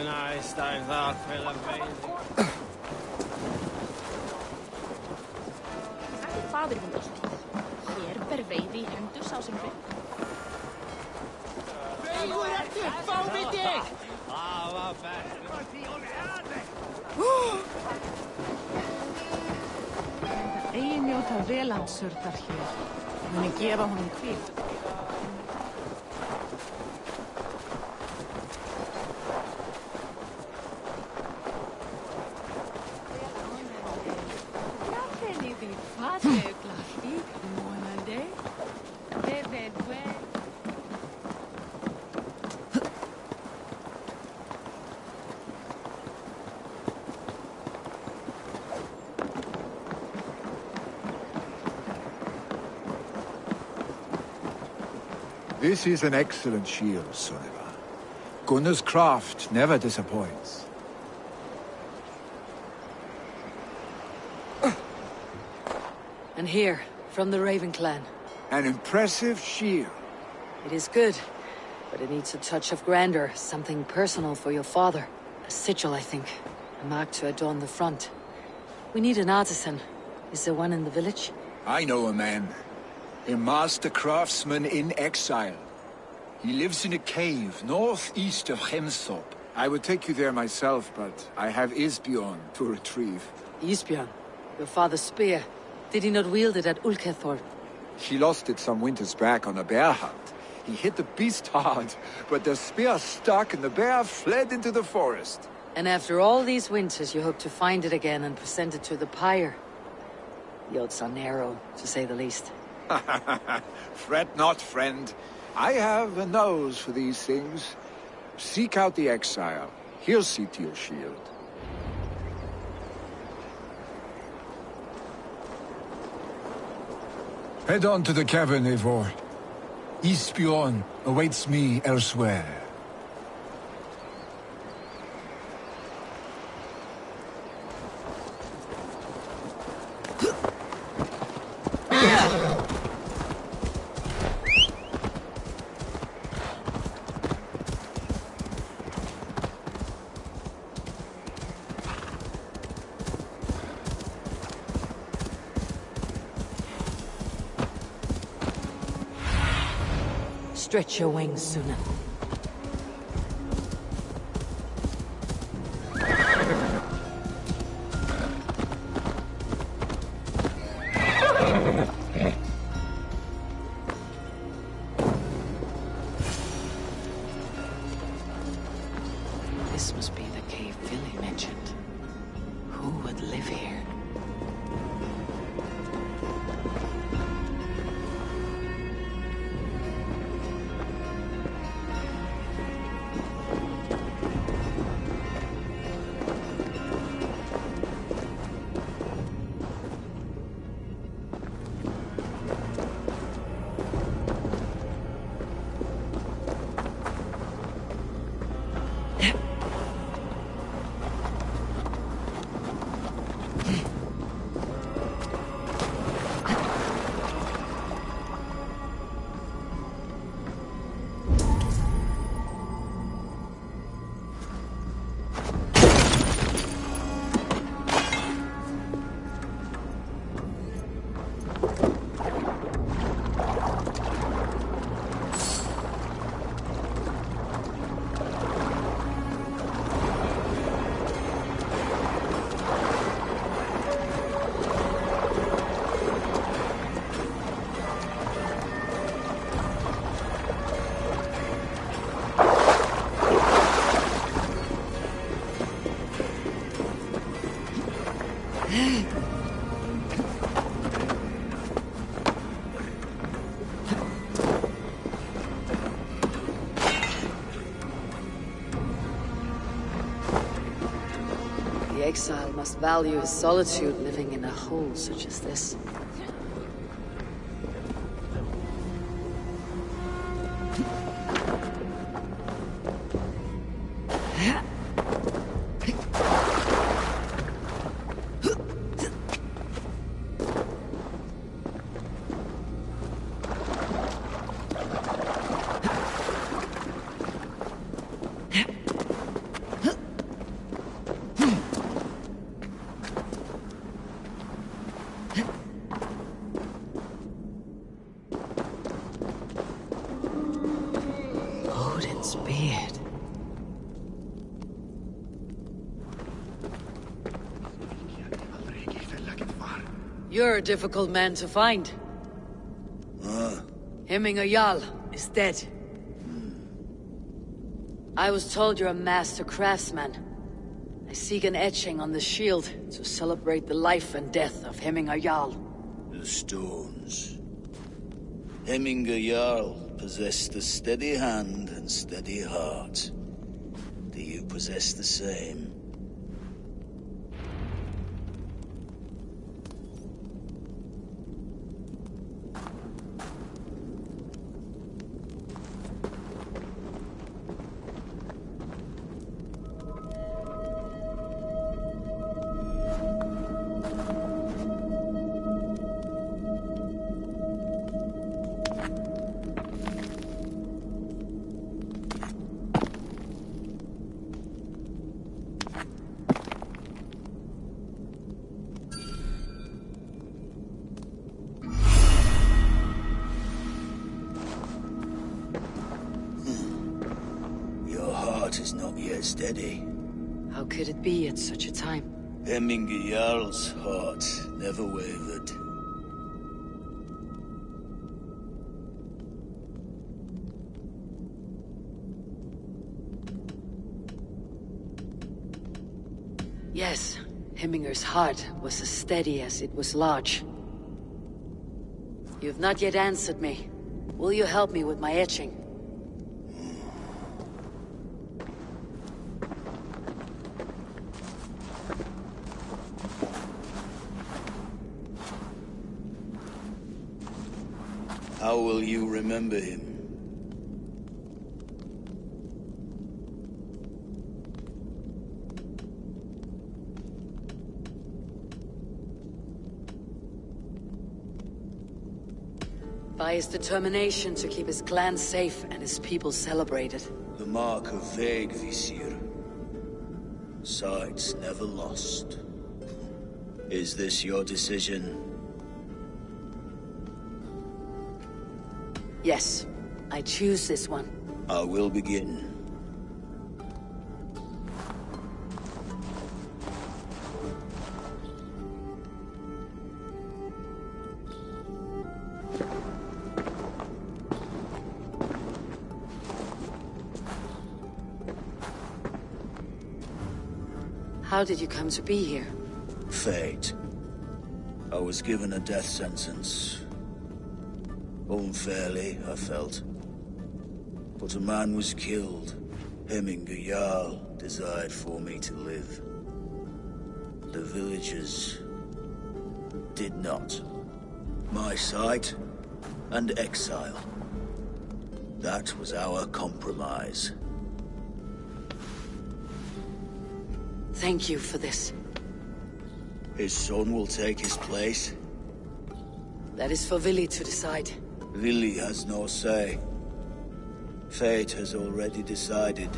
nice times out, amazing. Sagði faðir minn alltaf. Hér ber veiði í hendur sá sem vinn. Veigur ertu, fá við þig! Vad fett. Það eigi njóta velandsurdar hér. Muni gefa honum hvíld. This is an excellent shield, Sunniva. Gunnar's craft never disappoints. And here, from the Raven clan. An impressive shield. It is good, but it needs a touch of grandeur, something personal for your father. A sigil, I think. A mark to adorn the front. We need an artisan. Is there one in the village? I know a man. A master craftsman in exile. He lives in a cave northeast of Hemthorpe. I would take you there myself, but I have Isbjorn to retrieve. Isbjorn? Your father's spear. Did he not wield it at Ulkethorpe? He lost it some winters back on a bear hunt. He hit the beast hard, but the spear stuck and the bear fled into the forest. And after all these winters, you hope to find it again and present it to the pyre. The odds are narrow, to say the least. Fret not, friend. I have a nose for these things. Seek out the exile. He'll see to your shield. Head on to the cavern, Eivor. Isbjorn awaits me elsewhere. Stretch your wings, Suna. This must be the cave Billy mentioned. Who would live here? The exile must value his solitude living in a hole such as this. You're a difficult man to find. Hemminger Jarl is dead. I was told you're a master craftsman. I seek an etching on the shield to celebrate the life and death of Hemminger Jarl. The stones. Hemminger Jarl possessed a steady hand and steady heart. Do you possess the same? Is not yet steady. How could it be at such a time? Hemminger Jarl's heart never wavered. Yes, Hemminger's heart was as steady as it was large. You've not yet answered me. Will you help me with my etching? How will you remember him? By his determination to keep his clan safe and his people celebrated. The mark of Vegvisir. Sights never lost. Is this your decision? Yes, I choose this one. I will begin. How did you come to be here? Fate. I was given a death sentence. Unfairly, I felt. But a man was killed. Hemminger Jarl desired for me to live. The villagers did not. My sight and exile. That was our compromise. Thank you for this. His son will take his place. That is for Vili to decide. Vili has no say. Fate has already decided.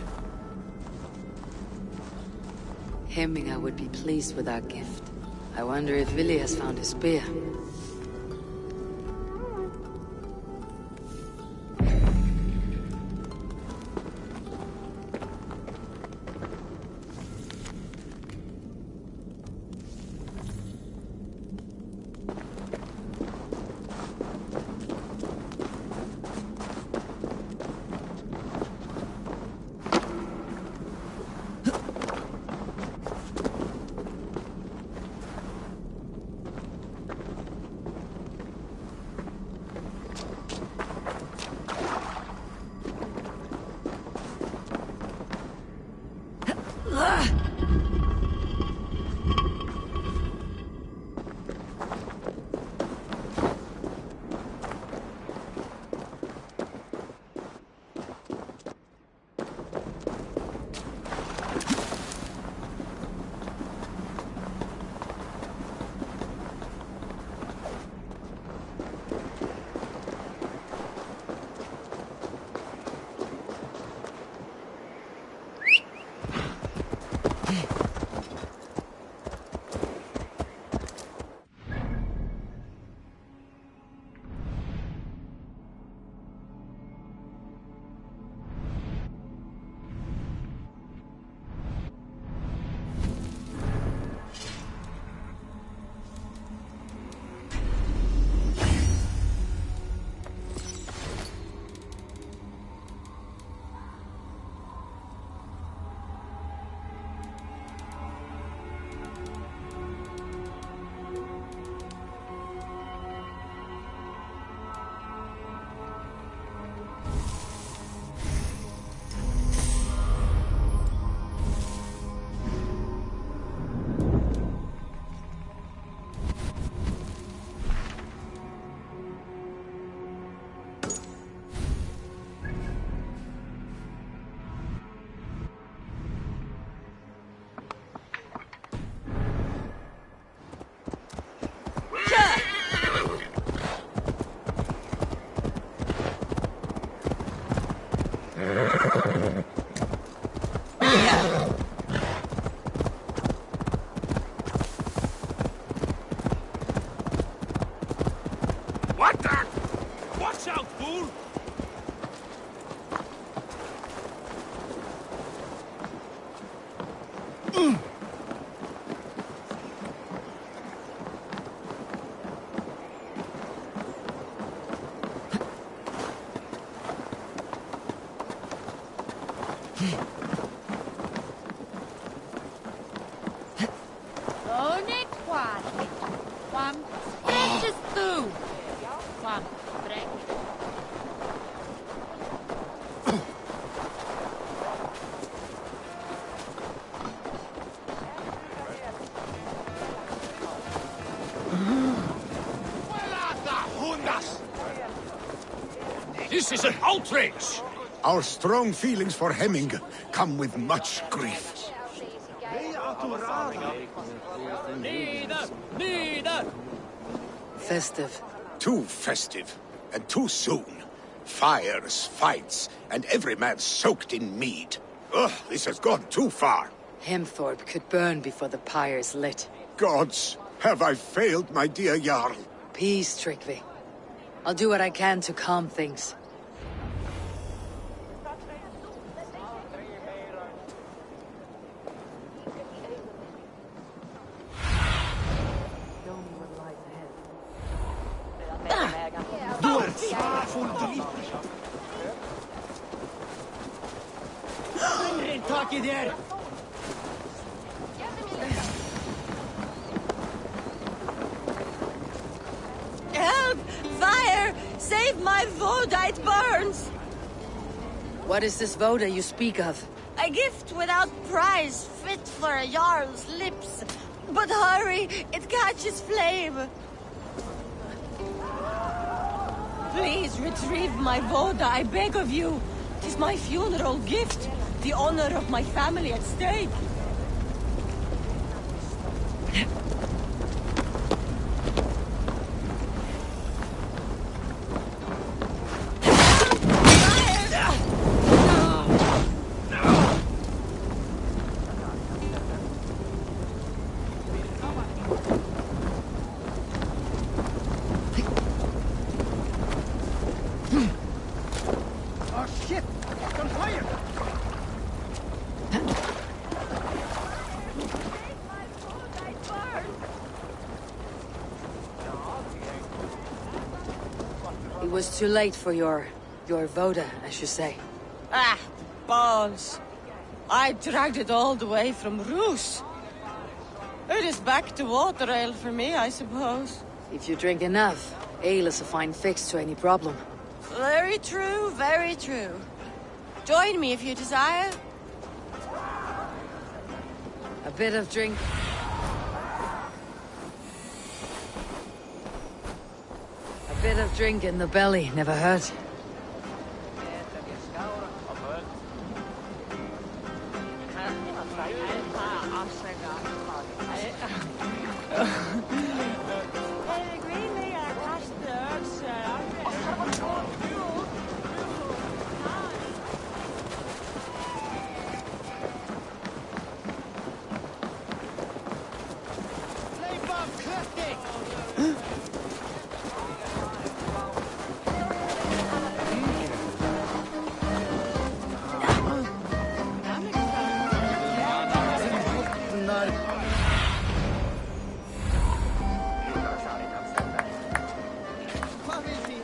Hemminger would be pleased with our gift. I wonder if Vili has found his spear. One quadri. Quam stretches through. Quam break. This is an outrage! Our strong feelings for Hemming come with much grief. Neither! Festive. Too festive, and too soon. Fires, fights, and every man soaked in mead. Ugh, this has gone too far. Hemthorpe could burn before the pyre's lit. Gods, have I failed my dear Jarl? Peace, Tryggvi. I'll do what I can to calm things. Taki there! Help! Fire! Save my Voda, it burns! What is this Voda you speak of? A gift without price, fit for a Jarl's lips. But hurry, it catches flame. Please retrieve my Voda, I beg of you. It is my funeral gift. The honor of my family at stake. It was too late for your Voda, as you say. Ah, balls. I dragged it all the way from Roos. It is back to water ale for me, I suppose. If you drink enough, ale is a fine fix to any problem. Very true, very true. Join me if you desire. A bit of drink. A bit of drink in the belly never hurt.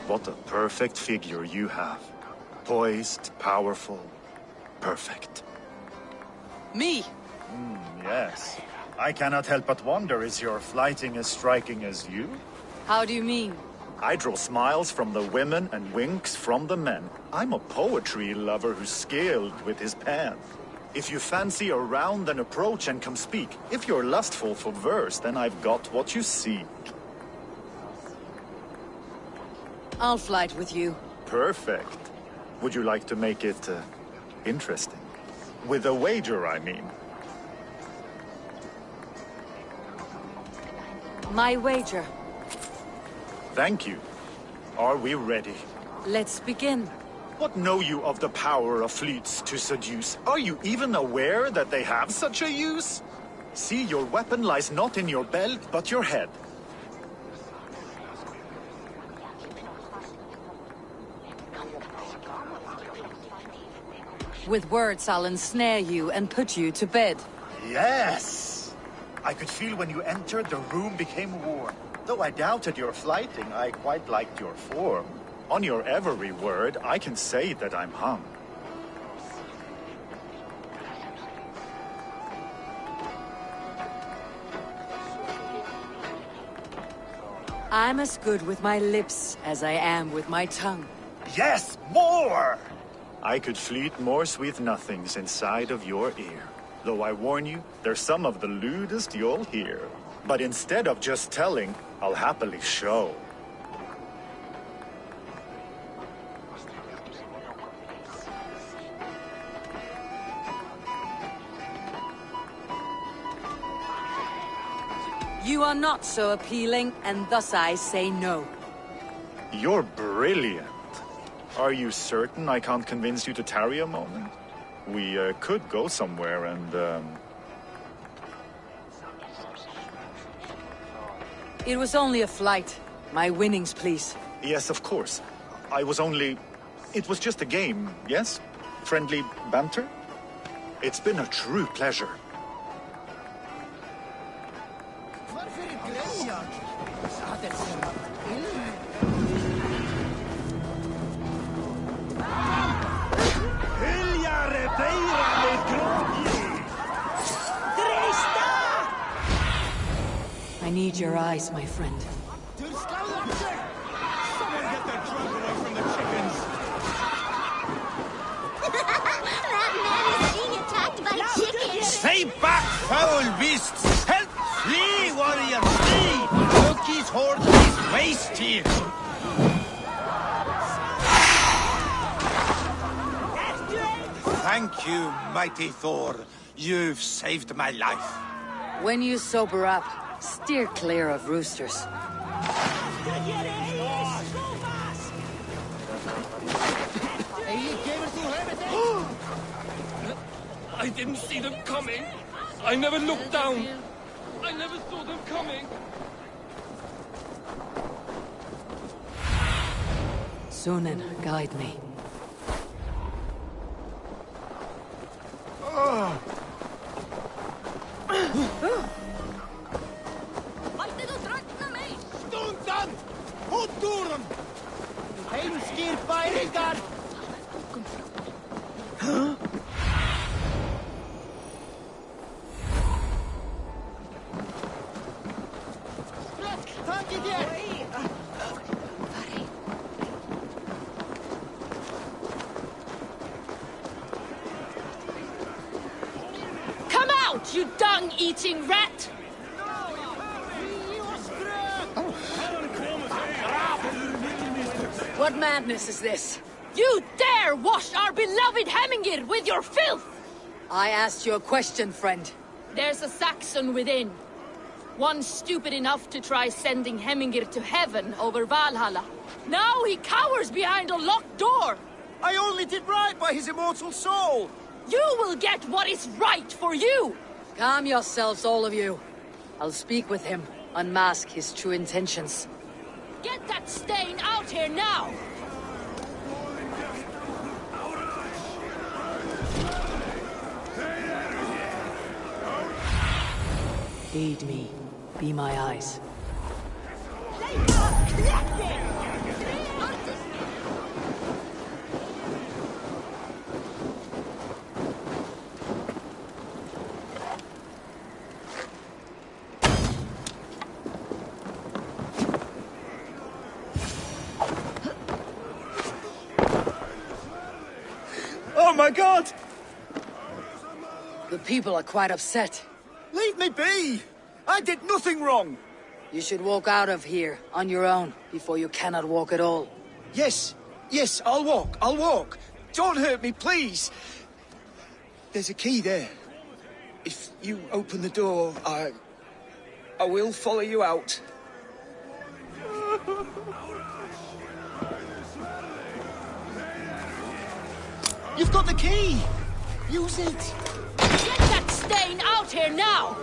What a perfect figure you have. Poised, powerful, perfect. Me? Yes. I cannot help but wonder, is your flighting as striking as you? How do you mean? I draw smiles from the women and winks from the men. I'm a poetry lover who's skilled with his pen. If you fancy a round, then approach and come speak. If you're lustful for verse, then I've got what you seek. I'll flight with you. Perfect. Would you like to make it interesting? With a wager, I mean. My wager. Thank you. Are we ready? Let's begin. What know you of the power of fleets to seduce? Are you even aware that they have such a use? See, your weapon lies not in your belt, but your head. With words, I'll ensnare you and put you to bed. Yes! I could feel when you entered, the room became warm. Though I doubted your flighting, I quite liked your form. On your every word, I can say that I'm hung. I'm as good with my lips as I am with my tongue. Yes, more! I could fleet more sweet nothings inside of your ear. Though I warn you, they're some of the lewdest you'll hear. But instead of just telling, I'll happily show. You are not so appealing, and thus I say no. You're brilliant. Are you certain I can't convince you to tarry a moment? We could go somewhere and, It was only a flight. My winnings, please. Yes, of course. It was just a game, yes? Friendly banter? It's been a true pleasure. I need your eyes, my friend. Someone get that drug away from the chickens! That man is being attacked by chickens! Stay back, foul beasts! Help! Flee, warrior, flee! Loki's horde is waste here! Thank you, mighty Thor. You've saved my life. When you sober up, steer clear of roosters. I didn't see them coming. I never looked down. I never saw them coming. Sunan, guide me. Stundan! Út úr hann! Heimskir bæringar! Takið þér! Come out, you dung-eating rat! What madness is this? You dare wash our beloved Hemingir with your filth! I asked you a question, friend. There's a Saxon within. One stupid enough to try sending Hemingir to heaven over Valhalla. Now he cowers behind a locked door! I only did right by his immortal soul! You will get what is right for you! Calm yourselves, all of you. I'll speak with him, unmask his true intentions. Get that stain out here now! Aid me. Be my eyes. Oh my god! The people are quite upset. Leave me be! I did nothing wrong! You should walk out of here on your own before you cannot walk at all. Yes, I'll walk. Don't hurt me, please. There's a key there. If you open the door, I will follow you out. You've got the key! Use it! Get that stain out here now!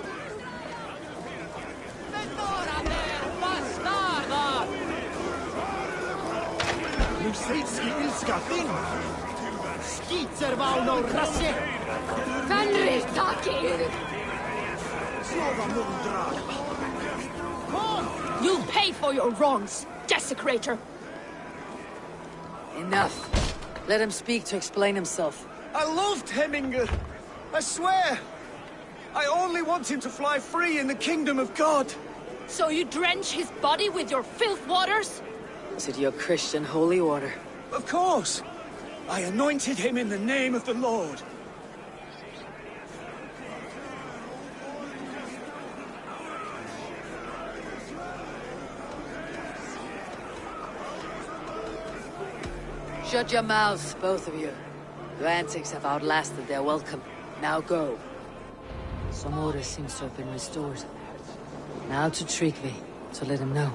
Lusitski ilska thing! Skitservaun rassi! Fenrir, taki! for your wrongs, desecrator! Enough. Let him speak to explain himself. I loved Heminger. I swear. I only want him to fly free in the kingdom of God. So you drench his body with your filth waters? Is it your Christian holy order? Of course. I anointed him in the name of the Lord. Shut your mouths, both of you. Your antics have outlasted their welcome. Now go. Some order seems to have been restored. Now to Tryggvi, to let him know.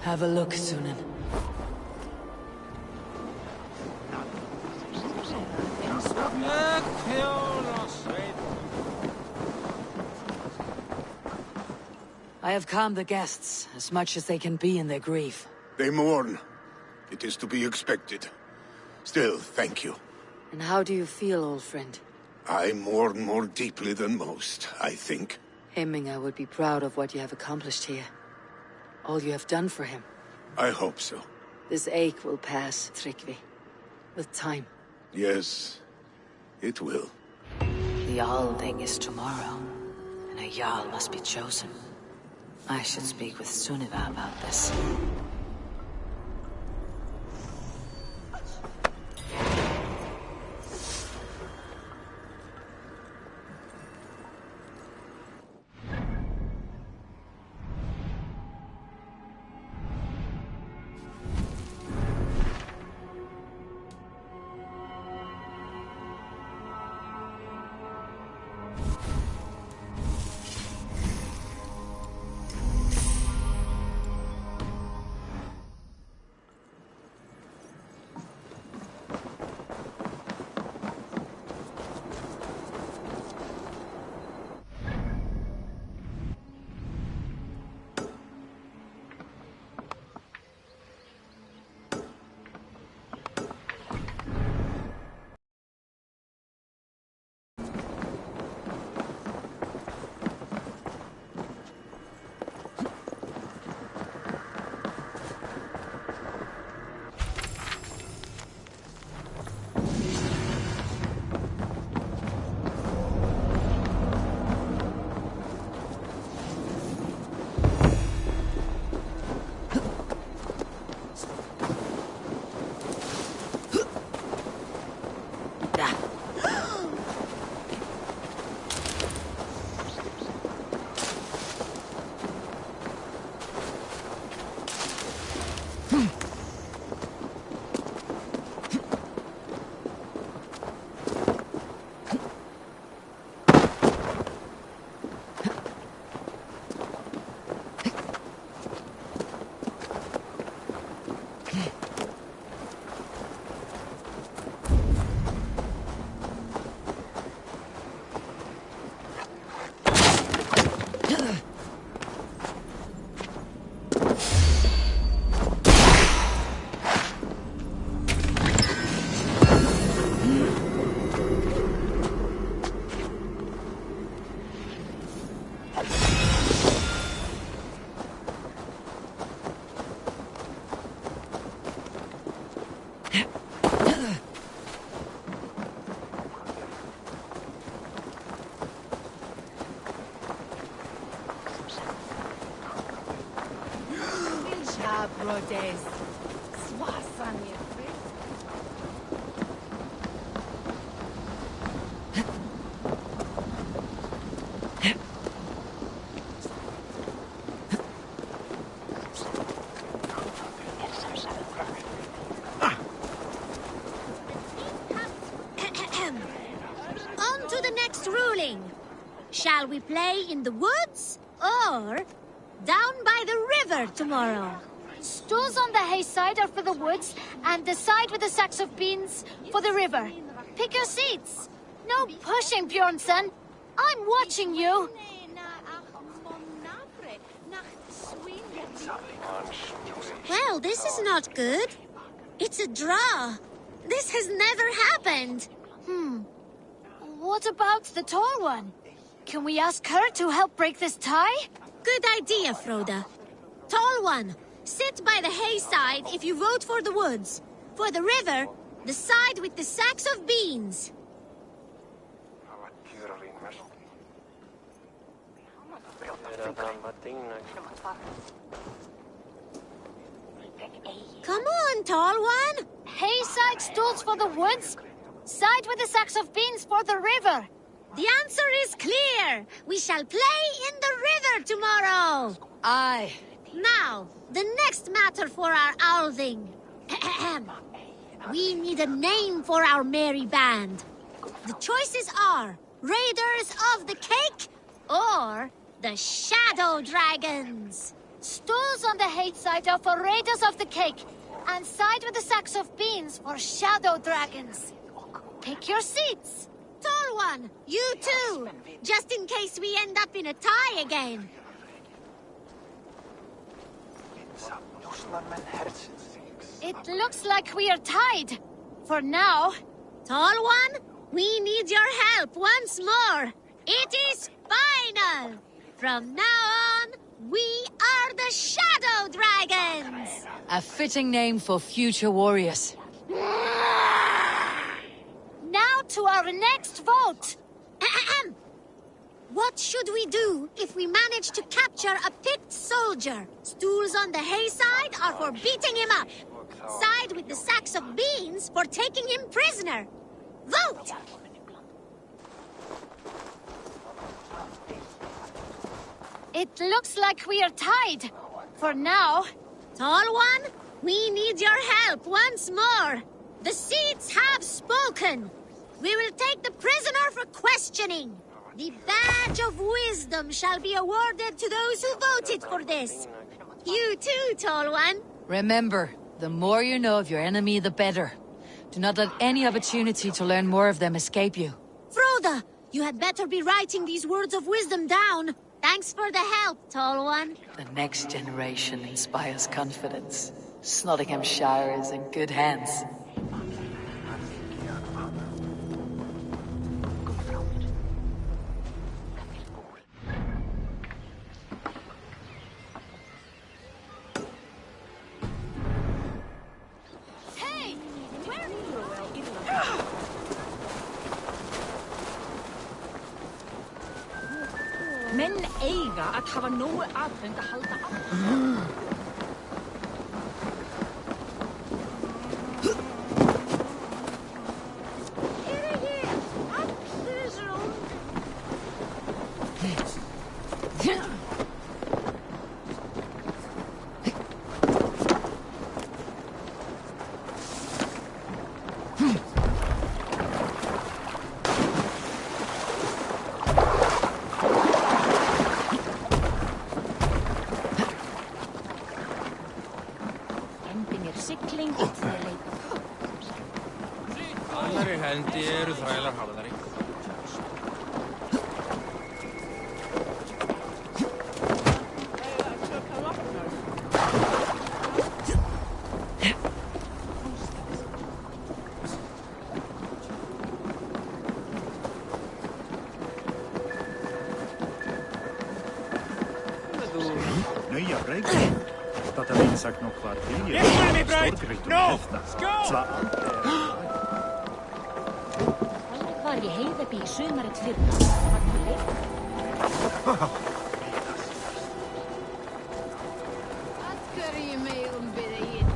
Have a look, Sunan. I have calmed the guests, as much as they can be in their grief. They mourn. It is to be expected. Still, thank you. And how do you feel, old friend? I mourn more deeply than most, I think. Hemminger would be proud of what you have accomplished here. All you have done for him. I hope so. This ache will pass, Tryggvi. With time. Yes, it will. The Althing is tomorrow, and a Jarl must be chosen. I should speak with Sunniva about this. On to the next ruling. Shall we play in the woods or down by the river tomorrow? Stools on the hay side are for the woods, and the side with the sacks of beans for the river. Pick your seats. No pushing, Bjornsson. I'm watching you. Well, this is not good. It's a draw. This has never happened. What about the tall one? Can we ask her to help break this tie? Good idea, Froda. Tall one, sit by the hayside if you vote for the woods. For the river, the side with the sacks of beans. Come on, tall one. Hayside stools for the woods, side with the sacks of beans for the river. The answer is clear. We shall play in the river tomorrow. Aye. Now, the next matter for our Alving. We need a name for our merry band. The choices are Raiders of the Cake or the Shadow Dragons. Stools on the hayside are for Raiders of the Cake, and side with the sacks of beans for Shadow Dragons. Pick your seats. Tall one, you too, just in case we end up in a tie again. It looks like we are tied. For now. Tall one, we need your help once more. It is final. From now on, we are the Shadow Dragons. A fitting name for future warriors. Now to our next vote. What should we do if we manage to capture a picked soldier? Stools on the hayside are for beating him up. Side with the sacks of beans for taking him prisoner. Vote! It looks like we are tied. For now. Tall one, we need your help once more. The seats have spoken. We will take the prisoner for questioning. The badge of wisdom shall be awarded to those who voted for this. You too, tall one. Remember, the more you know of your enemy, the better. Do not let any opportunity to learn more of them escape you. Froda, you had better be writing these words of wisdom down. Thanks for the help, tall one. The next generation inspires confidence. Nottinghamshire is in good hands. Menn eiga að hafa nógu aðfeng að halda aftur. Annarri hendi eru þrælar harðari. Nöja breyting. Þetta er einsagt nog hvar til ég. Stórgreitum hefna. Sva Var ég heiðabí í sumarið fyrir. Að hverju megum við eigin?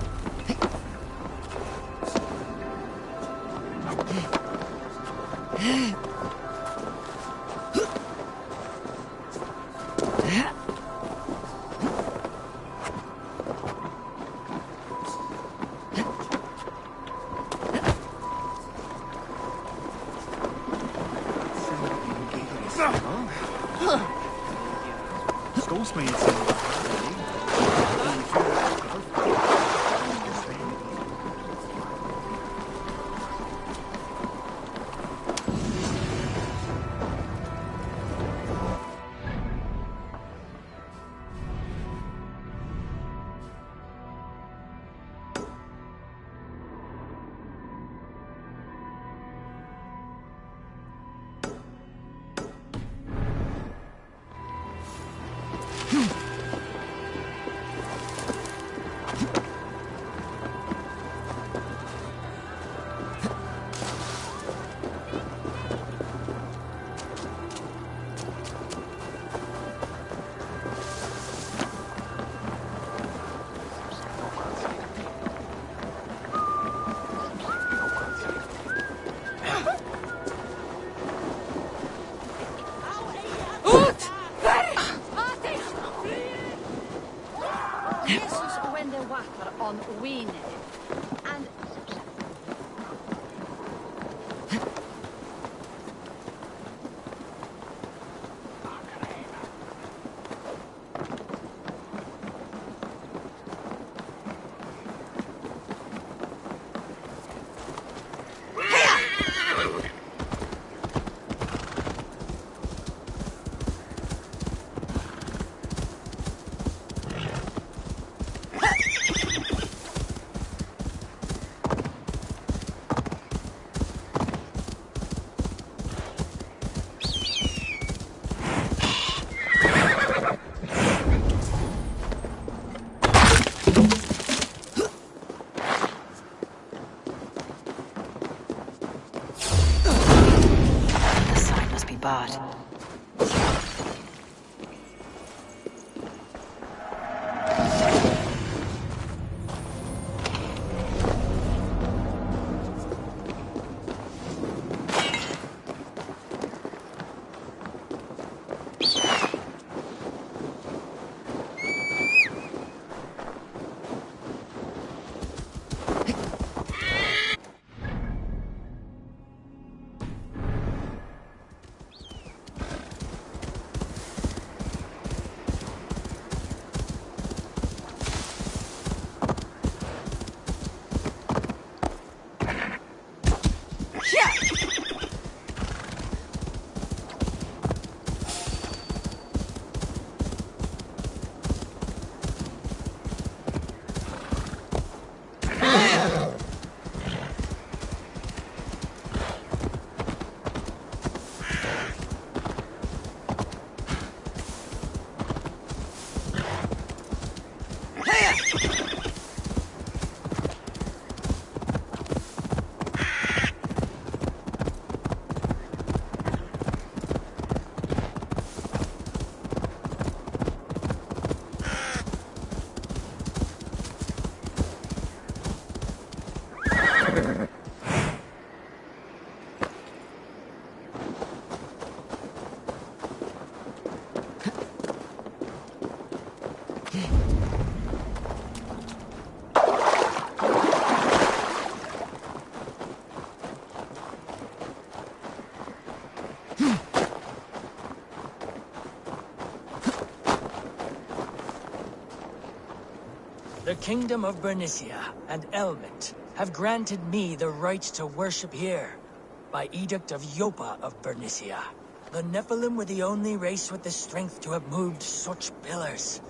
bad. The Kingdom of Bernicia and Elmet have granted me the right to worship here, by edict of Yopa of Bernicia. The Nephilim were the only race with the strength to have moved such pillars,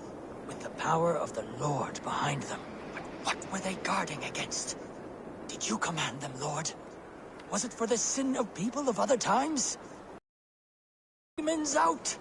with the power of the Lord behind them. But what were they guarding against? Did you command them, Lord? Was it for the sin of people of other times? Demons out!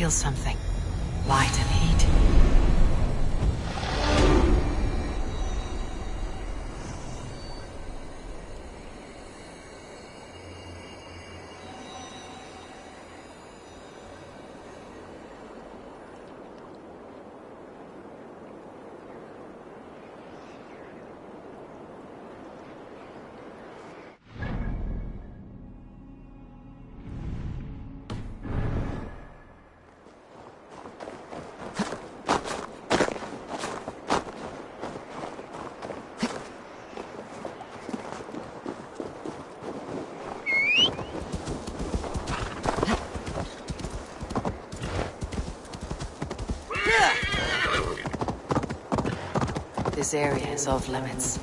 feel something. Light and heat. This area is off limits.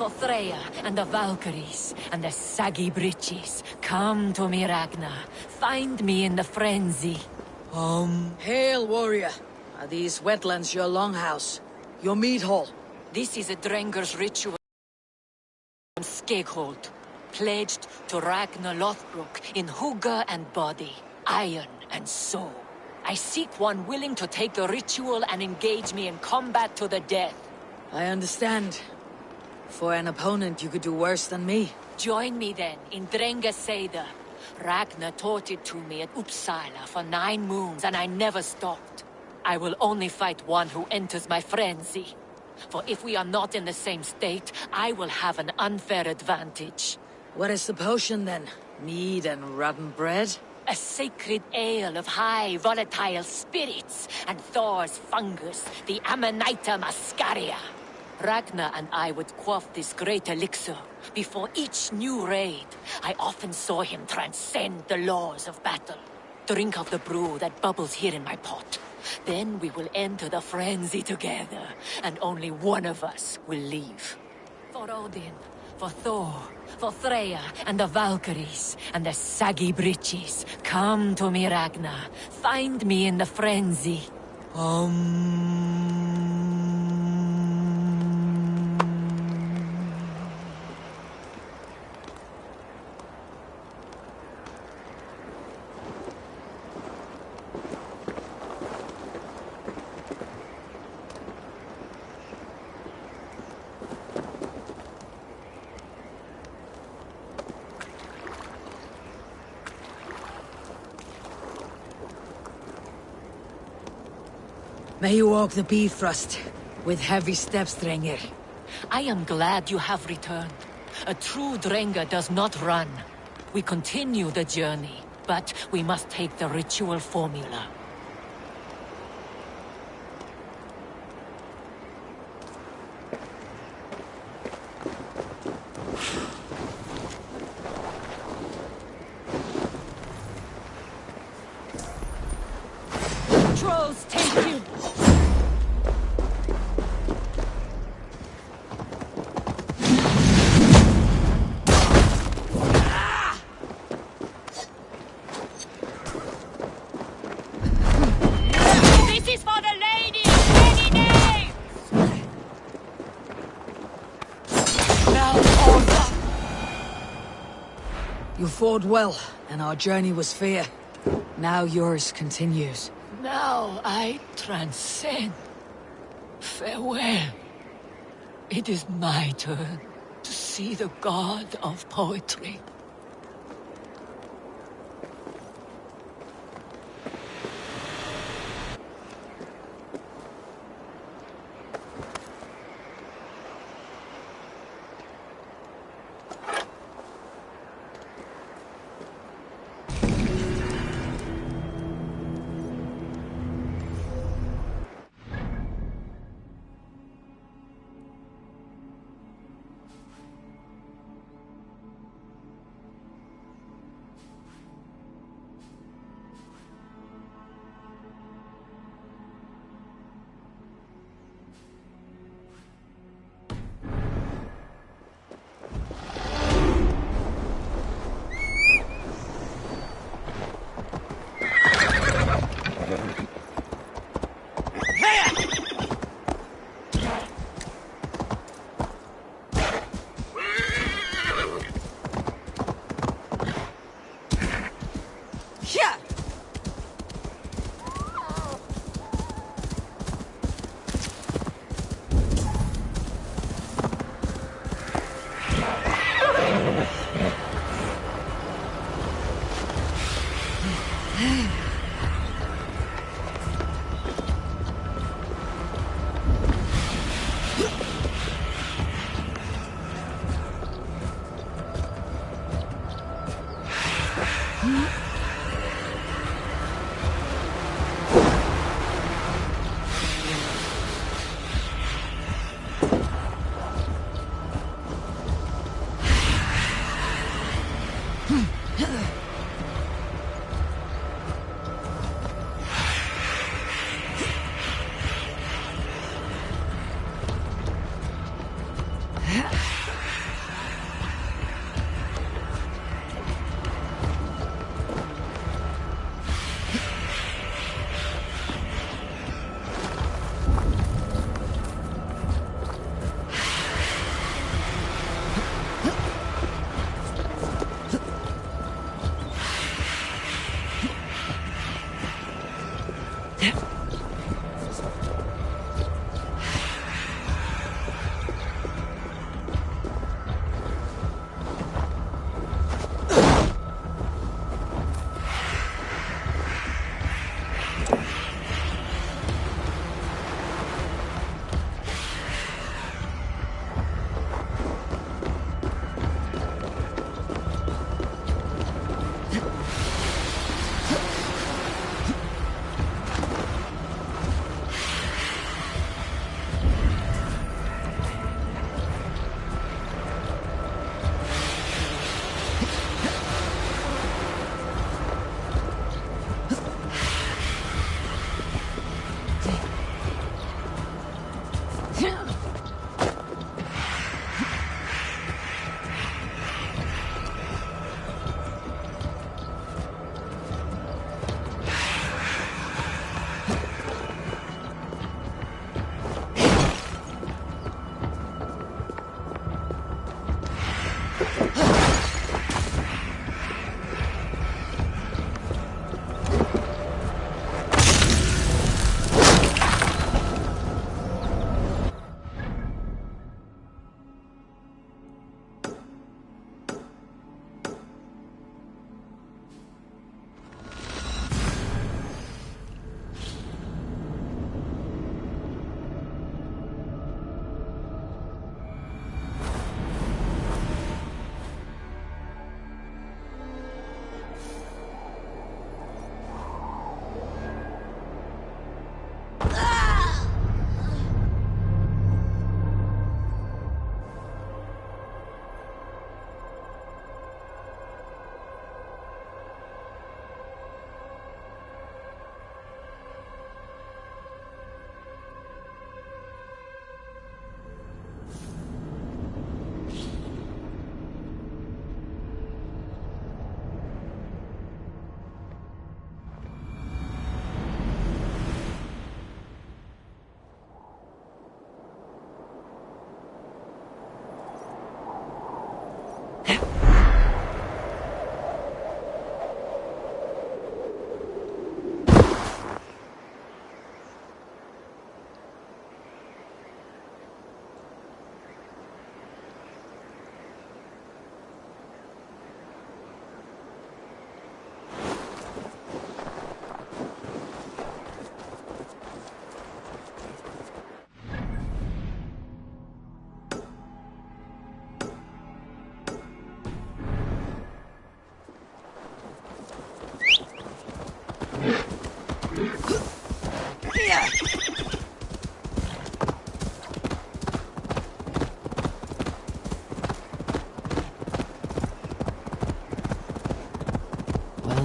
for Freya and the Valkyries and the saggy breeches. Come to me, Ragnar. Find me in the frenzy. Hail, warrior. Are these wetlands your longhouse? Your mead hall? This is a Drenger's ritual Skeghold, pledged to Ragnar Lothbrok in hugger and body, iron and soul. I seek one willing to take the ritual and engage me in combat to the death. I understand. For an opponent, you could do worse than me. Join me then in Drenga Seder. Ragnar taught it to me at Uppsala for 9 moons, and I never stopped. I will only fight one who enters my frenzy. For if we are not in the same state, I will have an unfair advantage. What is the potion, then? Mead and rotten bread? A sacred ale of high volatile spirits, and Thor's fungus, the Amanita muscaria. Ragnar and I would quaff this great elixir before each new raid. I often saw him transcend the laws of battle. Drink of the brew that bubbles here in my pot. Then we will enter the frenzy together, and only one of us will leave. For Odin, for Thor, for Freya and the Valkyries and the saggy breeches, come to me, Ragnar. Find me in the frenzy. May you walk the Bifrost with heavy steps, Drenger. I am glad you have returned. A true Drenga does not run. We continue the journey, but we must take the ritual formula. Trolls take you! This is for the lady of many names! Now, Orza! You fought well, and our journey was fair. Now yours continues. Now I transcend. Farewell. It is my turn to see the god of poetry.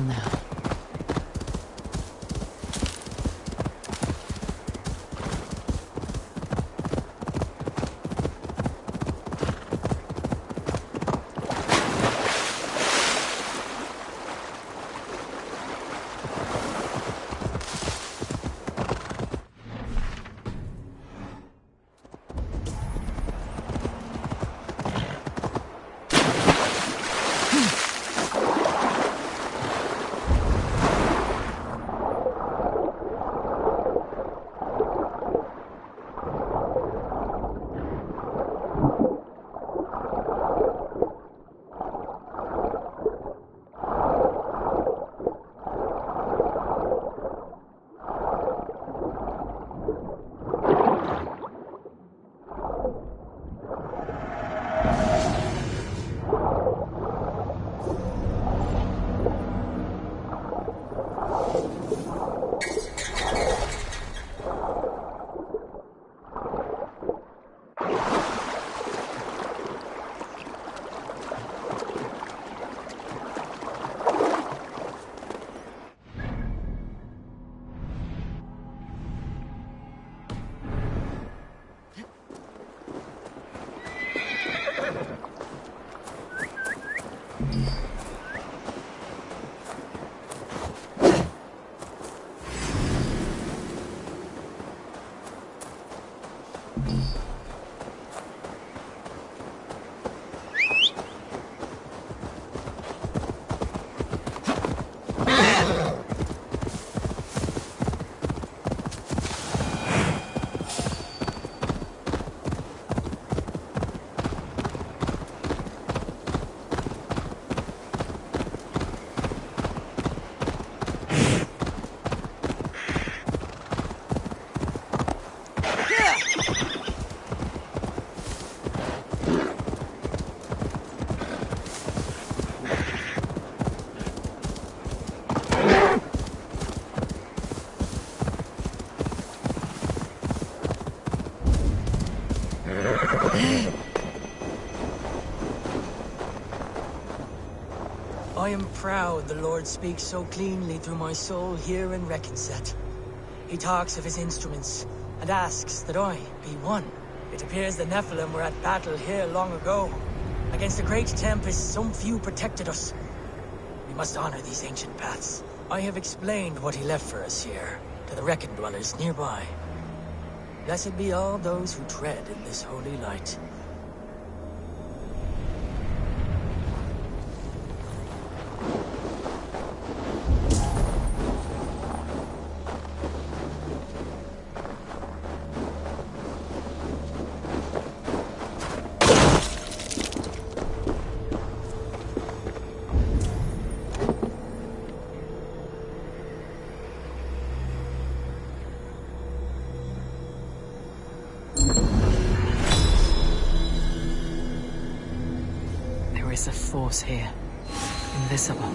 still now. I am proud the Lord speaks so cleanly through my soul here in Reckenset. He talks of his instruments, and asks that I be one. It appears the Nephilim were at battle here long ago. Against a great tempest, some few protected us. We must honor these ancient paths. I have explained what he left for us here, to the Reckon dwellers nearby. Blessed be all those who tread in this holy light. There is a force here, invisible.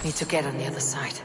Need to get on the other side.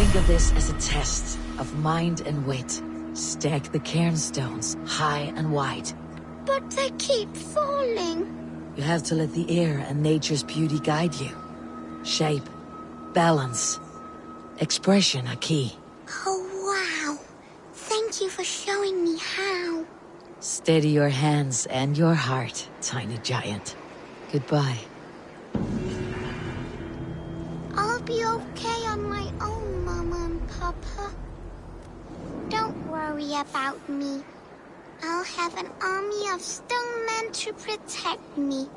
Think of this as a test of mind and wit. Stack the cairnstones high and wide. But they keep falling. You have to let the air and nature's beauty guide you. Shape, balance, expression are key. Oh, wow. Thank you for showing me how. Steady your hands and your heart, tiny giant. Goodbye. I'll be okay on my own, Mama and Papa. Don't worry about me. I'll have an army of stone men to protect me.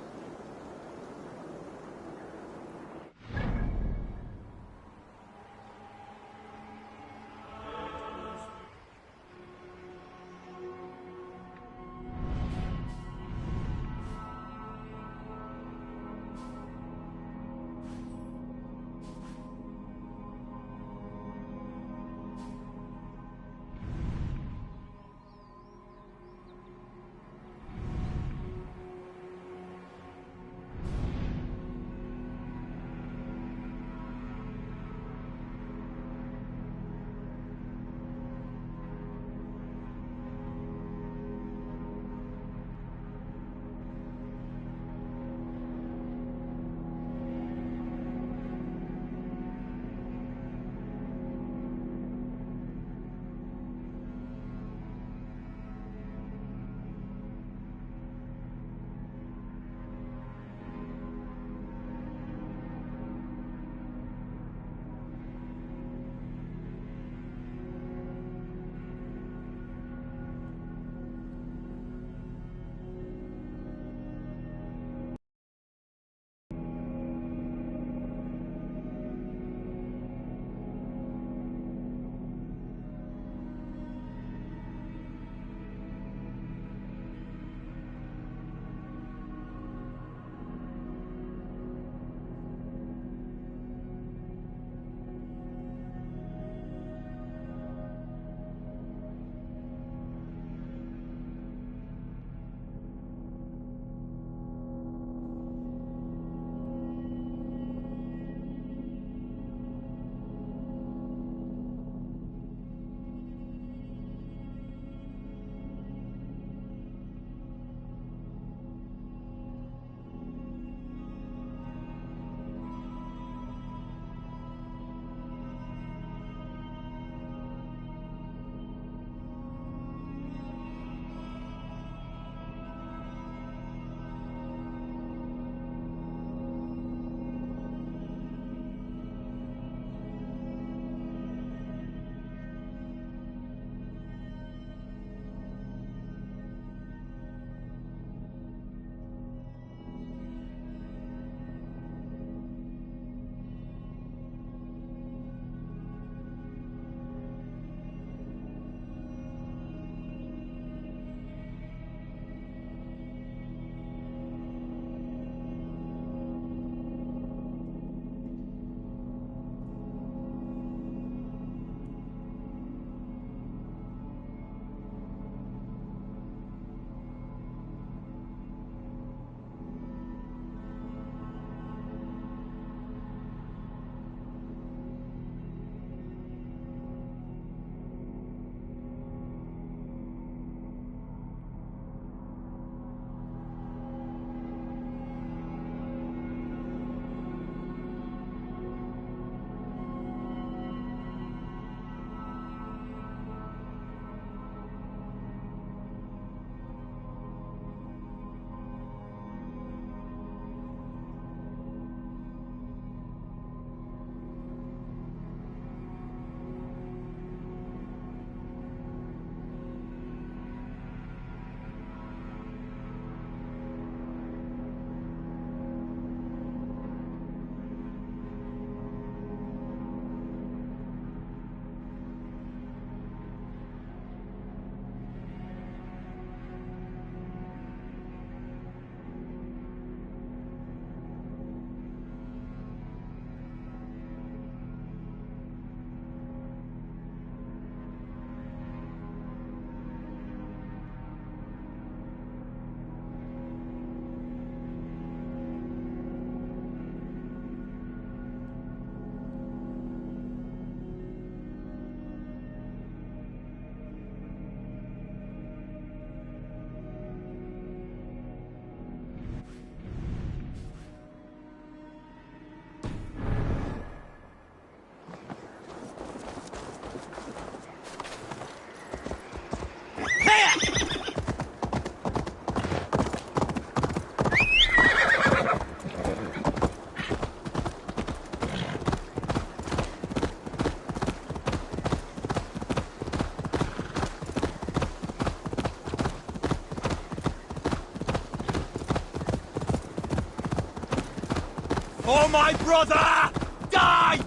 For my brother! Die!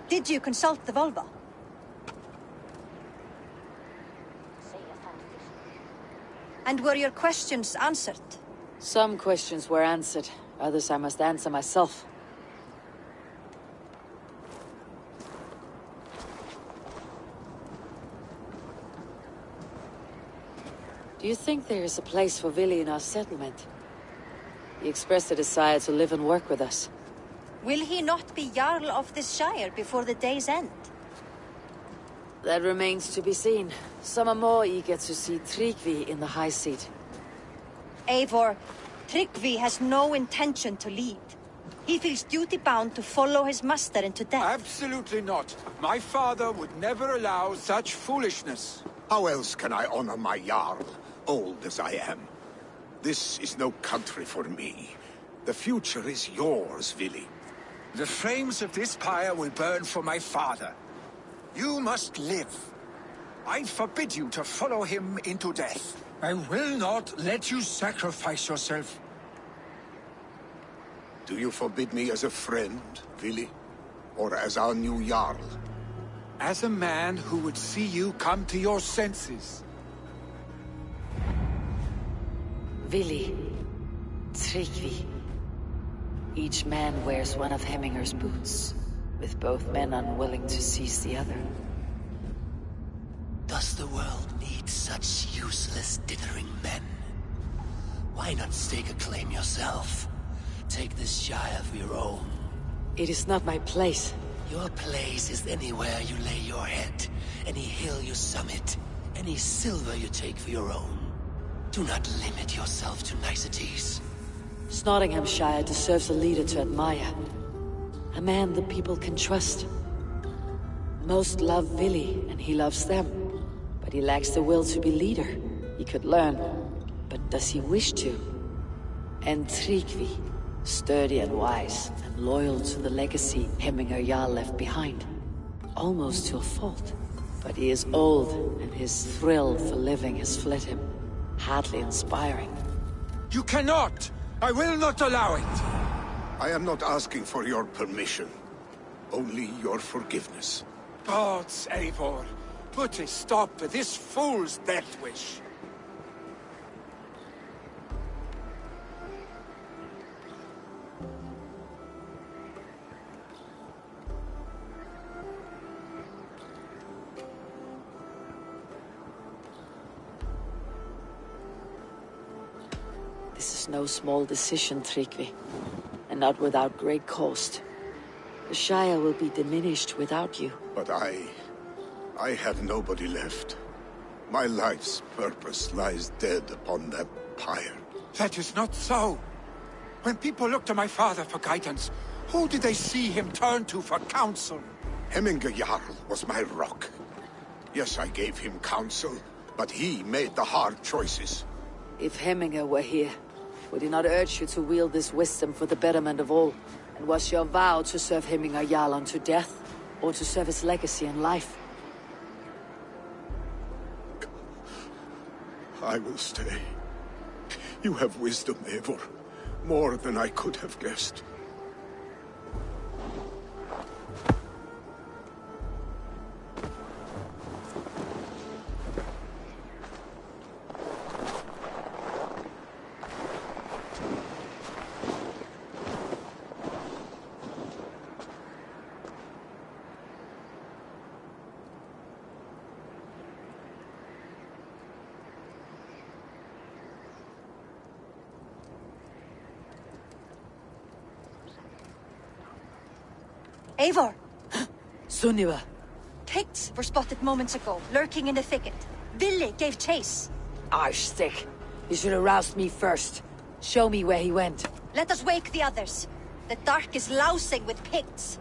Did you consult the Volva? And were your questions answered? Some questions were answered. Others I must answer myself. Do you think there is a place for Vili in our settlement? He expressed a desire to live and work with us. Will he not be Jarl of this Shire before the day's end? That remains to be seen. Some are more eager to see Tryggvi in the high seat. Eivor, Tryggvi has no intention to leave. He feels duty-bound to follow his master into death. Absolutely not. My father would never allow such foolishness. How else can I honor my Jarl, old as I am? This is no country for me. The future is yours, Vili. The flames of this pyre will burn for my father. You must live. I forbid you to follow him into death. I will not let you sacrifice yourself. Do you forbid me as a friend, Vili? Or as our new Jarl? As a man who would see you come to your senses. Vili, Tryggvi. Each man wears one of Hemminger's boots, with both men unwilling to seize the other. Does the world need such useless, dithering men? Why not stake a claim yourself? Take this Shire for your own. It is not my place. Your place is anywhere you lay your head, any hill you summit, any silver you take for your own. Do not limit yourself to niceties. Nottinghamshire deserves a leader to admire. A man the people can trust. Most love Vili, and he loves them. But he lacks the will to be leader. He could learn, but does he wish to? And Tryggvi, sturdy and wise, and loyal to the legacy Hemminger Jarl left behind. Almost to a fault. But he is old, and his thrill for living has fled him. Hardly inspiring. You cannot! I will not allow it! I am not asking for your permission. Only your forgiveness. Gods, Eivor, put a stop to this fool's death wish. This is no small decision, Tryggvi, and not without great cost. The Shire will be diminished without you. But I have nobody left. My life's purpose lies dead upon that pyre. That is not so. When people look to my father for guidance, who did they see him turn to for counsel? Hemminger Jarl was my rock. Yes, I gave him counsel, but he made the hard choices. If Hemminger were here, would he not urge you to wield this wisdom for the betterment of all? And was your vow to serve Hemminger Jarl unto death, or to serve his legacy in life? I will stay. You have wisdom, Eivor. More than I could have guessed. Eivor! Sunniva! Picts were spotted moments ago, lurking in the thicket. Vili gave chase. Arstick! You should have roused me first. Show me where he went. Let us wake the others. The dark is lousing with Picts.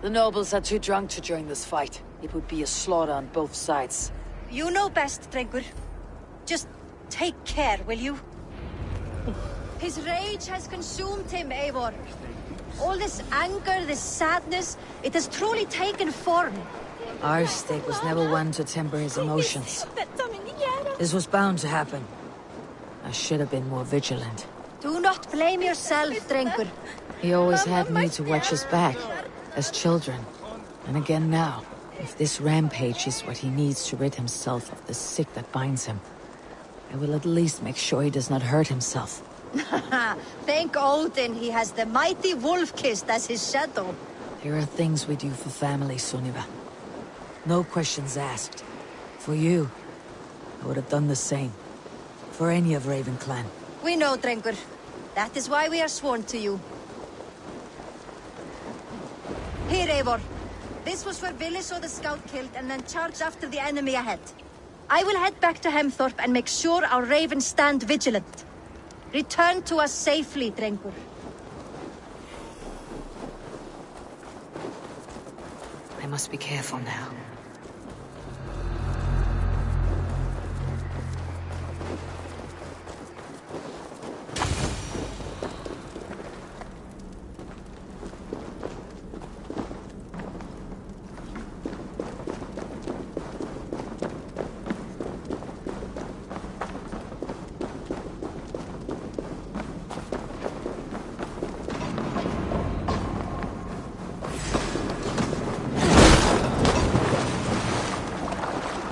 The nobles are too drunk to join this fight. It would be a slaughter on both sides. You know best, Drengur. Just take care, will you? His rage has consumed him, Eivor. All this anger, this sadness, it has truly taken form. Arstick was never one to temper his emotions. This was bound to happen. I should have been more vigilant. Do not blame yourself, Drengur. He always had me to watch his back, as children. And again now. If this rampage is what he needs to rid himself of the sick that binds him, I will at least make sure he does not hurt himself. Thank Odin he has the mighty Wolf-Kissed as his shadow. There are things we do for family, Sunniva. No questions asked. For you, I would have done the same. For any of Raven clan. We know, Drengur. That is why we are sworn to you. Here, Eivor. This was where Vili saw the scout killed and then charged after the enemy ahead. I will head back to Hemthorpe and make sure our ravens stand vigilant. Return to us safely, Drengur. I must be careful now.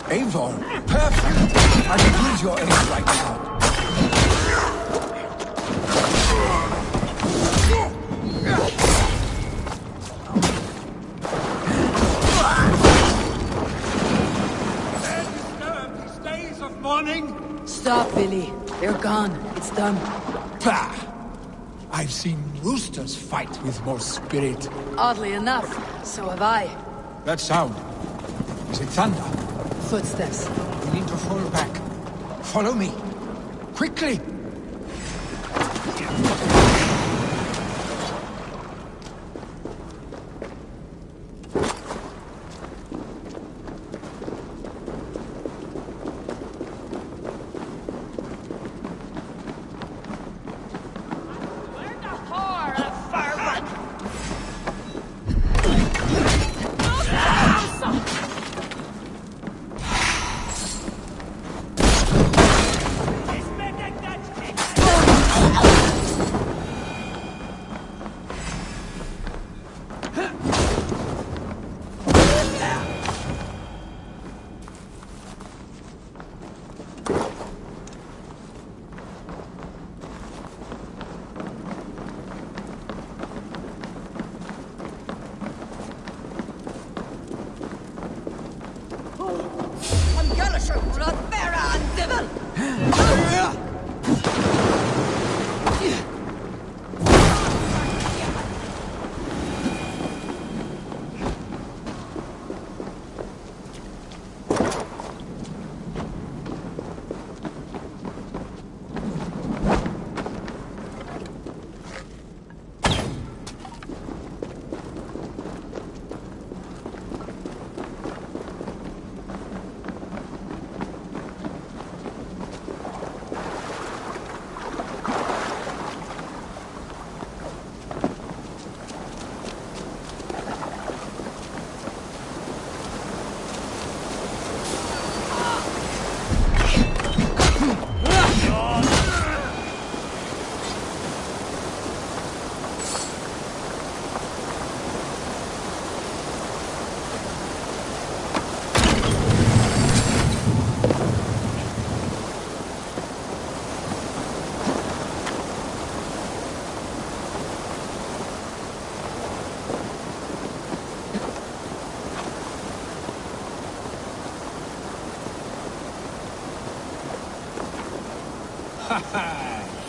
Eivor, perfect! I can use your aid right now. These days of mourning? Stop, Vili. They're gone. It's done. Bah! I've seen roosters fight with more spirit. Oddly enough, so have I. That sound. Is it thunder? Footsteps. We need to fall back. Follow me. Quickly!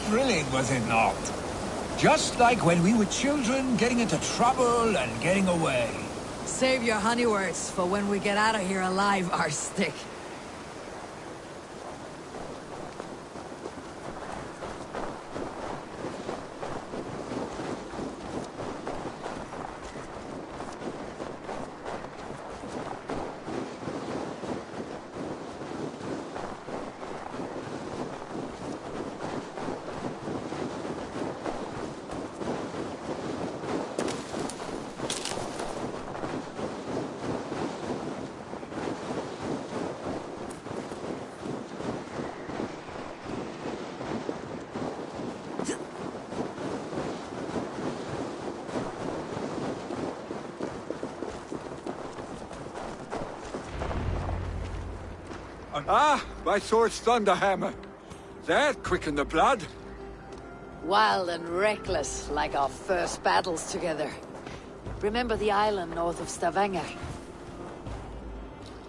Thrilling, was it not? Just like when we were children, getting into trouble and getting away. Save your honey words for when we get out of here alive, Arstick. Ah, my sword's thunderhammer. That quickened the blood. Wild and reckless, like our first battles together. Remember the island north of Stavanger?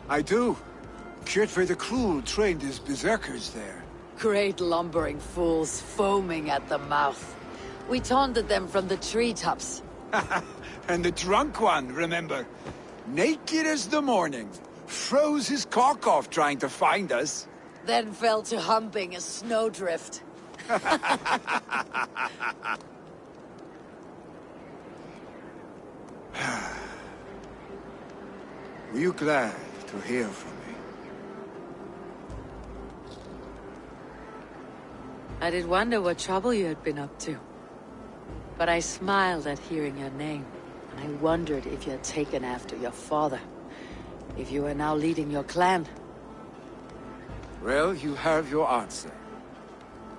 I do. Kjotve the Cruel trained his berserkers there. Great lumbering fools, foaming at the mouth. We taunted them from the treetops. And the drunk one, remember? Naked as the morning. Froze his cock off trying to find us. Then fell to humping a snowdrift. Were you glad to hear from me? I did wonder what trouble you had been up to. But I smiled at hearing your name, and I wondered if you had taken after your father. If you are now leading your clan. Well, you have your answer.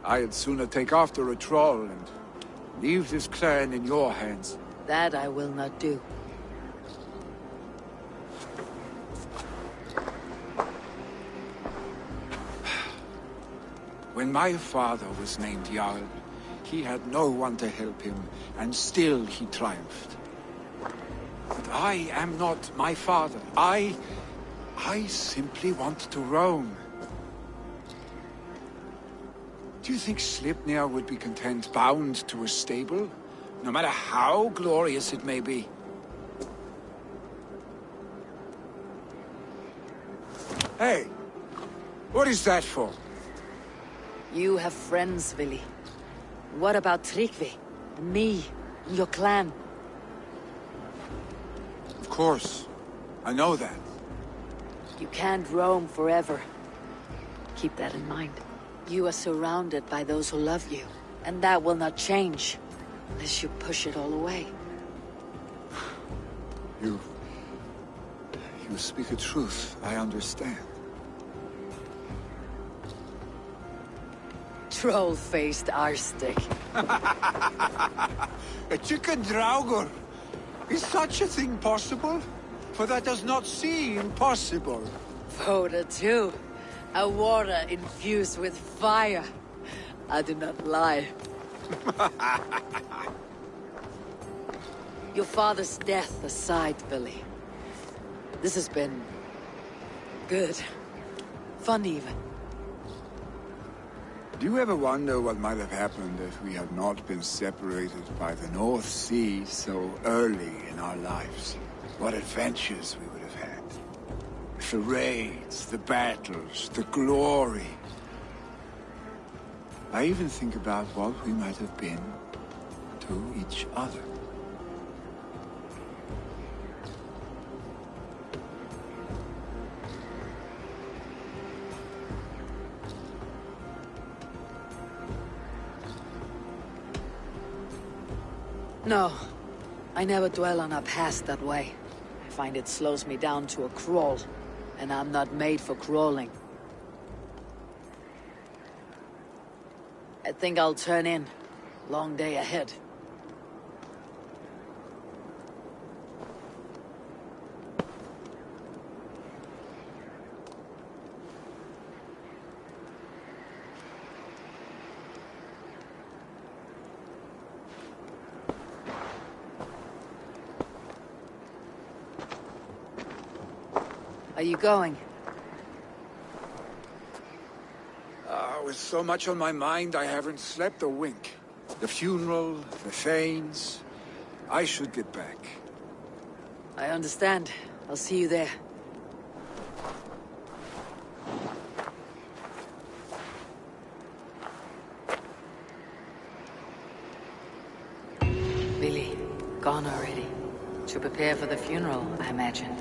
I'd sooner take after a troll and leave this clan in your hands. That I will not do. When my father was named Jarl, he had no one to help him, and still he triumphed. But I am not my father. I simply want to roam. Do you think Sleipnir would be content bound to a stable? No matter how glorious it may be? Hey! What is that for? You have friends, Vili. What about Tryggvi? And me? And your clan? Of course. I know that. You can't roam forever. Keep that in mind. You are surrounded by those who love you. And that will not change. Unless you push it all away. You speak the truth. I understand. Troll-faced Arstick. A chicken draugur! Is such a thing possible? For that does not seem possible. Voda too. A water infused with fire. I do not lie. Your father's death aside, Billy. This has been... good. Fun even. Do you ever wonder what might have happened if we had not been separated by the North Sea so early in our lives? What adventures we would have had. The raids, the battles, the glory. I even think about what we might have been to each other. No. I never dwell on our past that way. I find it slows me down to a crawl. And I'm not made for crawling. I think I'll turn in. Long day ahead. Are you going? With so much on my mind I haven't slept a wink. The funeral, the Thanes. I should get back. I understand. I'll see you there. Billy, gone already. To prepare for the funeral, I imagine.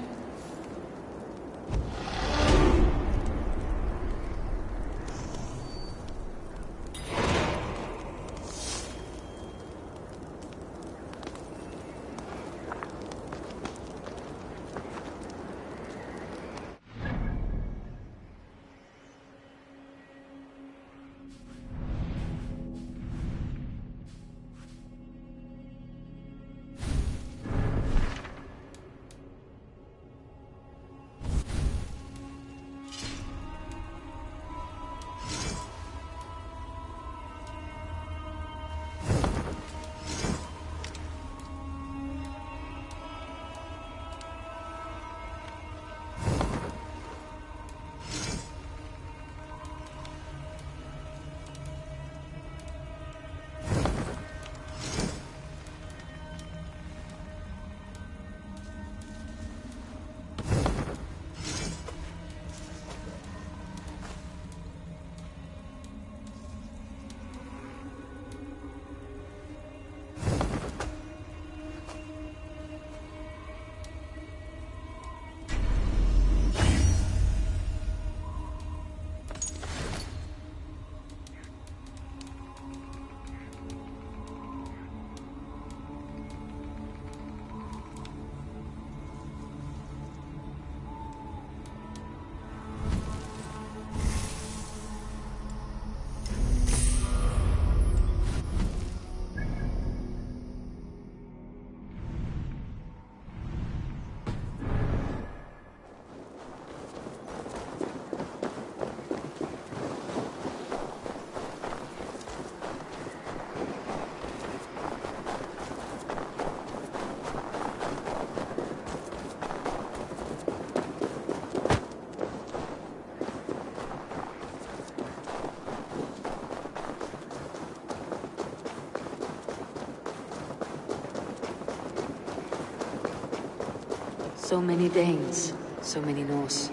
So many Danes, so many Norse.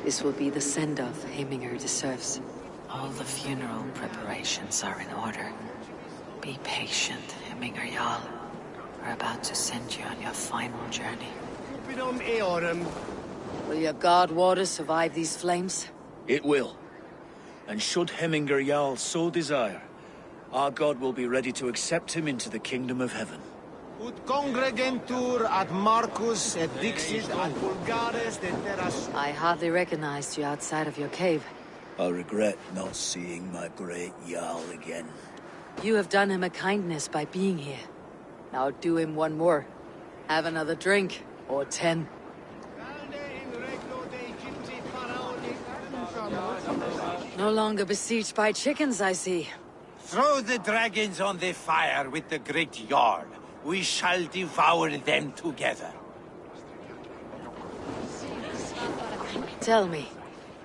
This will be the send-off Heminger deserves. All the funeral preparations are in order. Be patient, Heminger Jarl. We're about to send you on your final journey. Will your god water survive these flames? It will. And should Heminger Jarl so desire, our god will be ready to accept him into the kingdom of heaven. Ut congregentur ad Marcus et dixit ad vulgares de terras. I hardly recognized you outside of your cave. I regret not seeing my great Jarl again. You have done him a kindness by being here. Now do him one more. Have another drink, or 10. No longer besieged by chickens, I see. Throw the dragons on the fire with the great Jarl. We shall devour them together. Tell me,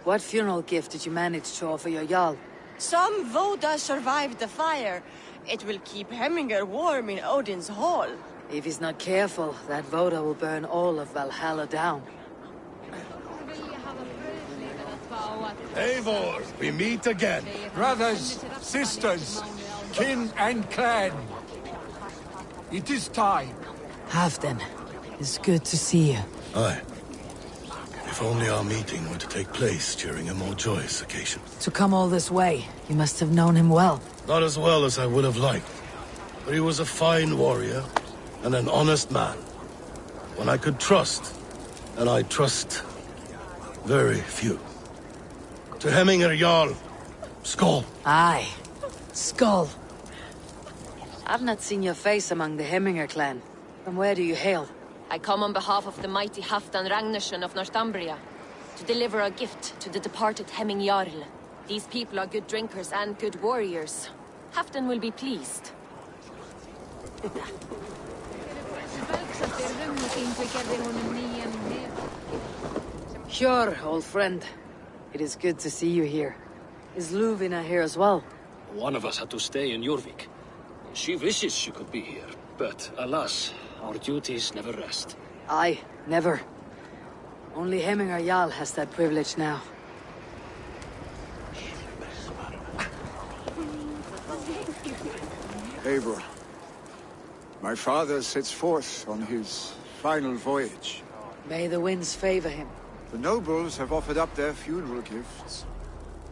what funeral gift did you manage to offer your Jarl? Some Voda survived the fire. It will keep Heminger warm in Odin's hall. If he's not careful, that Voda will burn all of Valhalla down. Eivor, we meet again. Brothers, sisters, kin and clan. It is time. Halfdan, it's good to see you. Aye. If only our meeting were to take place during a more joyous occasion. To come all this way, you must have known him well. Not as well as I would have liked, but he was a fine warrior and an honest man. One I could trust, and I trust very few. To Heminger Jarl, Skål. Aye, Skål. I've not seen your face among the Heminger clan. From where do you hail? I come on behalf of the mighty Halfdan Ragnarsson of Northumbria, to deliver a gift to the departed Hemming Jarl. These people are good drinkers and good warriors. Halfdan will be pleased. Sure, old friend. It is good to see you here. Is Luvina here as well? One of us had to stay in Jorvik. She wishes she could be here, but alas, our duties never rest. Aye, never. Only Hemminger Jarl has that privilege now. Eivor, my father sets forth on his final voyage. May the winds favor him. The nobles have offered up their funeral gifts.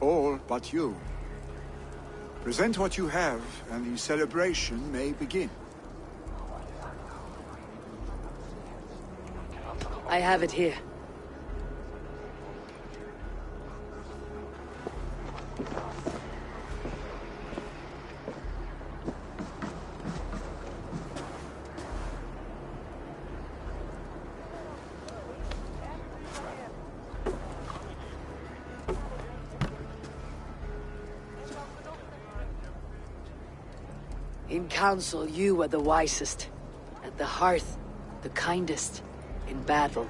All but you. Present what you have, and the celebration may begin. I have it here. In council, you were the wisest. At the hearth, the kindest. In battle,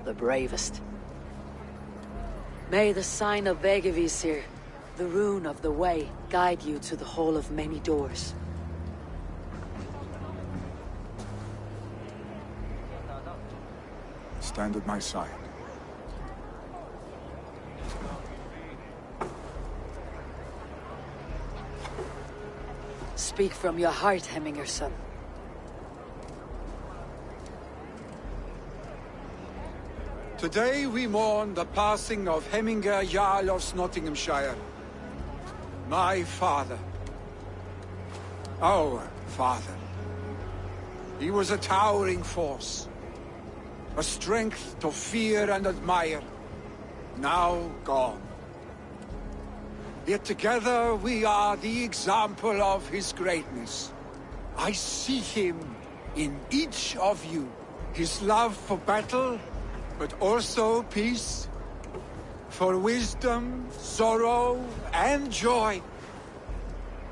the bravest. May the sign of Vegevisir, the rune of the way, guide you to the Hall of Many Doors. Stand at my side. Speak from your heart, Hemminger son. Today we mourn the passing of Hemminger Jarl of Nottinghamshire. My father. Our father. He was a towering force. A strength to fear and admire. Now gone. Yet together we are the example of his greatness. I see him in each of you. His love for battle, but also peace. For wisdom, sorrow, and joy.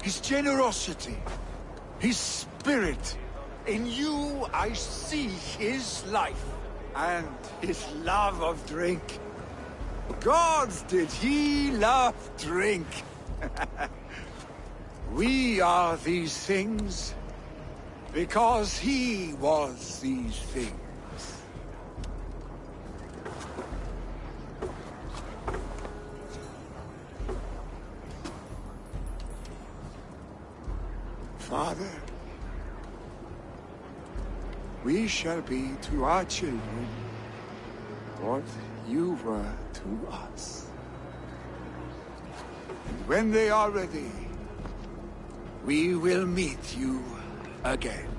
His generosity, his spirit. In you I see his life, and his love of drink. Gods, did he love drink! We are these things because he was these things. Father, we shall be to our children what you were to us. And when they are ready, we will meet you again.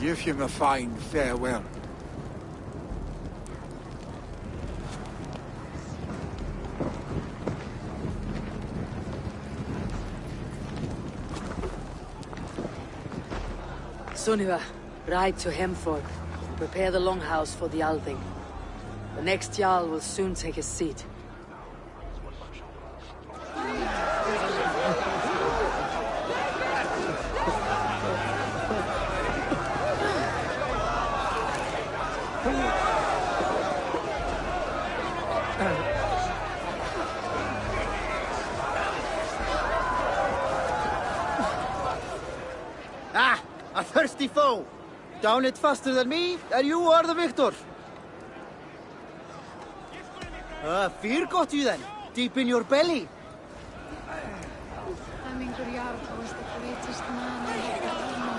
Give him a fine farewell. Sunniva, ride to Hemford. Prepare the longhouse for the Althing. The next Jarl will soon take his seat. Ah, a thirsty foe. Down it faster than me, and you are the victor. Fear got you then, deep in your belly. Hemminger Jarl was the greatest man I have ever known.